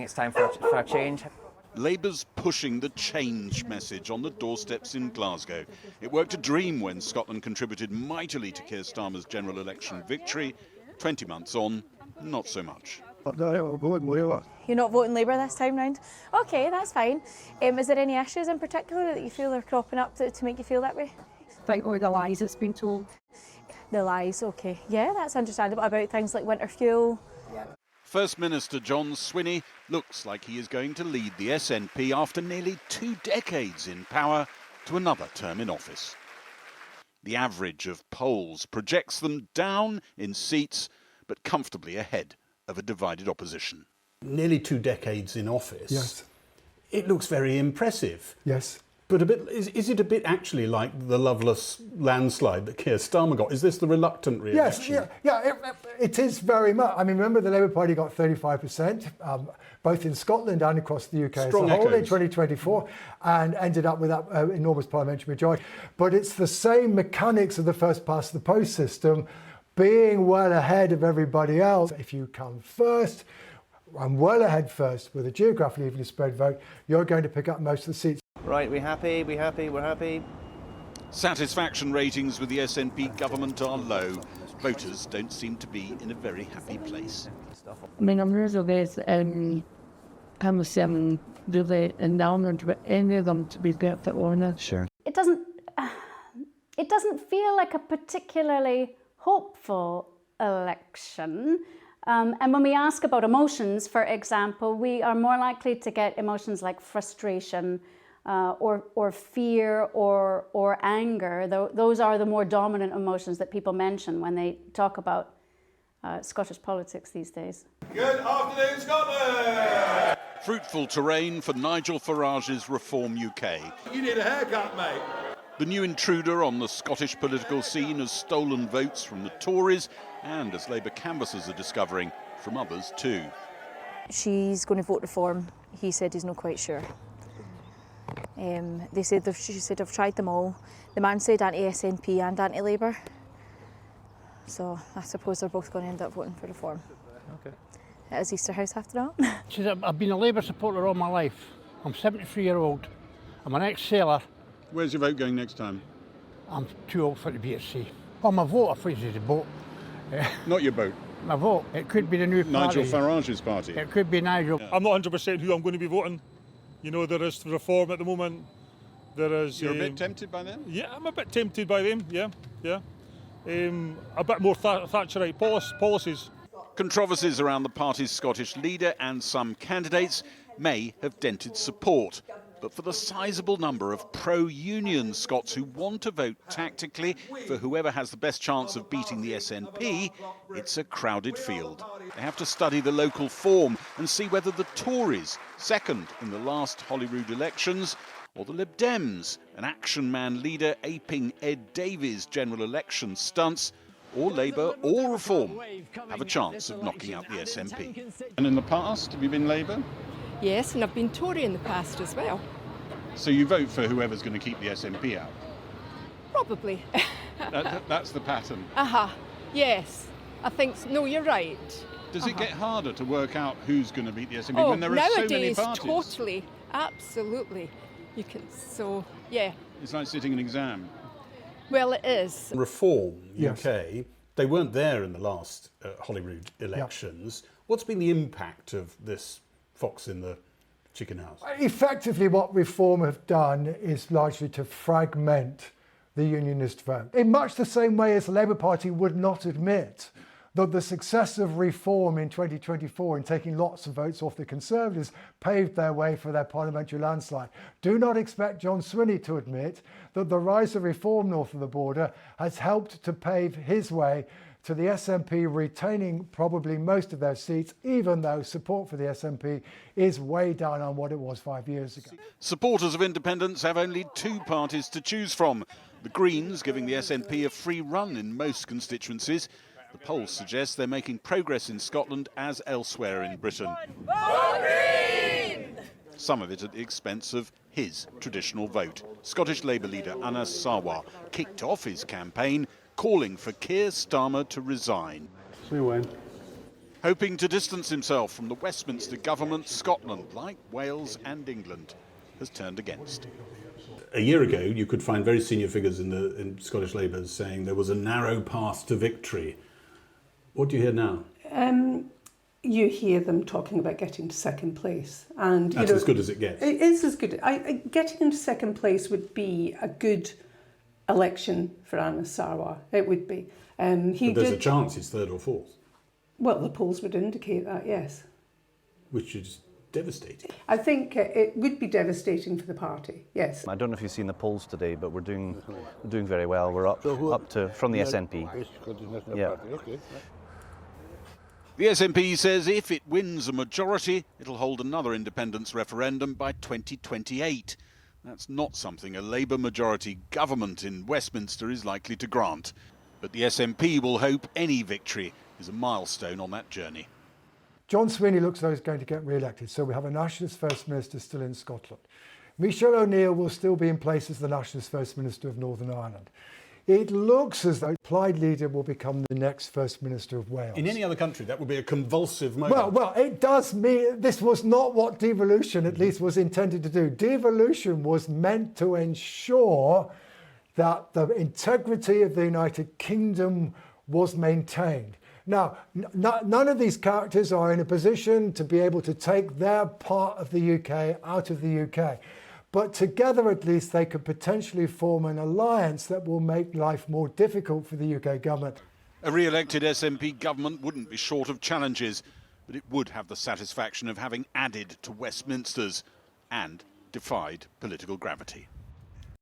it's time for a change. Labour's pushing the change message on the doorsteps in Glasgow. It worked a dream when Scotland contributed mightily to Keir Starmer's general election victory. 20 months on, not so much. You're not voting Labour this time round? OK, that's fine. Is there any issues in particular that you feel are cropping up to make you feel that way? Like all the lies that's been told. The lies, OK. Yeah, that's understandable. About things like winter fuel. First Minister John Swinney looks like he is going to lead the SNP after nearly 2 decades in power to another term in office. The average of polls projects them down in seats, but comfortably ahead of a divided opposition. Nearly 2 decades in office. Yes. It looks very impressive. Yes. But is it a bit actually like the loveless landslide that Keir Starmer got? Is this the reluctant re-election? Yes, it is very much. I mean, remember the Labour Party got 35%, both in Scotland and across the UK as a whole in 2024, and ended up with that enormous parliamentary majority. But it's the same mechanics of the first past the post system, being well ahead of everybody else. If you come first, and well ahead first with a geographically evenly spread vote, you're going to pick up most of the seats. Right, we're happy. Satisfaction ratings with the SNP government are low. Voters don't seem to be in a very happy place. I mean, I'm really this I'm saying really enamored with any of them, to be perfectly honest. Sure. It doesn't feel like a particularly hopeful election. And when we ask about emotions, for example, we are more likely to get emotions like frustration or fear or anger. Those are the more dominant emotions that people mention when they talk about Scottish politics these days. Good afternoon, Scotland! Fruitful terrain for Nigel Farage's Reform UK. You need a haircut, mate. The new intruder on the Scottish political scene has stolen votes from the Tories and, as Labour canvassers are discovering, from others too. She's going to vote Reform. He said he's not quite sure. She said, I've tried them all. The man said anti-SNP and anti-Labour. So I suppose they're both going to end up voting for Reform. Okay. It is Easter House after all. She said, I've been a Labour supporter all my life. I'm 73-year-old. I'm an ex-sailor. Where's your vote going next time? I'm too old for it to be at sea. Well, my vote, I thought it was a boat. Not your vote? My vote. It could be the new Nigel party. Farage's party? It could be Nigel. I'm not 100% who I'm going to be voting. You know, there is Reform at the moment. There is. You're a bit tempted by them? Yeah, I'm a bit tempted by them, yeah. A bit more Thatcherite policies. Controversies around the party's Scottish leader and some candidates may have dented support. But for the sizable number of pro-union Scots who want to vote tactically for whoever has the best chance of beating the SNP, it's a crowded field. They have to study the local form and see whether the Tories, second in the last Holyrood elections, or the Lib Dems, an action man leader aping Ed Davies' general election stunts, or Labour or Reform, have a chance of knocking out the SNP. And in the past, have you been Labour? Yes, and I've been Tory in the past as well. So you vote for whoever's going to keep the SNP out? Probably. That's the pattern. Yes. I think, no, you're right. Does it get harder to work out who's going to beat the SNP when there are so many parties? Nowadays, totally, absolutely. You can, yeah. It's like sitting an exam. Well, it is. Reform Yes. UK, they weren't there in the last Holyrood elections. What's been the impact of this fox in the chicken house? Effectively, what Reform have done is largely to fragment the unionist vote. In much the same way as the Labour Party would not admit that the success of Reform in 2024 in taking lots of votes off the Conservatives paved their way for their parliamentary landslide. Do not expect John Swinney to admit that the rise of Reform north of the border has helped to pave his way to the SNP retaining probably most of their seats, even though support for the SNP is way down on what it was 5 years ago. Supporters of independence have only 2 parties to choose from. The Greens giving the SNP a free run in most constituencies. The polls suggest they're making progress in Scotland as elsewhere in Britain. Some of it at the expense of his traditional vote. Scottish Labour leader Anas Sarwar kicked off his campaign calling for Keir Starmer to resign. See when. Hoping to distance himself from the Westminster government, Scotland, like Wales and England, has turned against. A year ago, you could find very senior figures in Scottish Labour saying there was a narrow path to victory. What do you hear now? You hear them talking about getting to second place. And that's as good as it gets. It is as good. Getting into second place would be a good election for Anas Sarwar. It would be. But there's a chance he's third or fourth. Well, the polls would indicate that, yes. Which is devastating. I think it would be devastating for the party, yes. I don't know if you've seen the polls today, but we're doing very well. We're up to from the SNP. Yeah. The SNP says if it wins a majority, it'll hold another independence referendum by 2028. That's not something a Labour majority government in Westminster is likely to grant. But the SNP will hope any victory is a milestone on that journey. John Sweeney looks like he's going to get re-elected, so we have a Nationalist First Minister still in Scotland. Michelle O'Neill will still be in place as the Nationalist First Minister of Northern Ireland. It looks as though Plaid leader will become the next First Minister of Wales. In any other country, that would be a convulsive moment. Well, it does mean this was not what devolution at least was intended to do. Devolution was meant to ensure that the integrity of the United Kingdom was maintained. Now, none of these characters are in a position to be able to take their part of the UK out of the UK. But together, at least, they could potentially form an alliance that will make life more difficult for the UK government. A re-elected SNP government wouldn't be short of challenges, but it would have the satisfaction of having added to Westminster's and defied political gravity.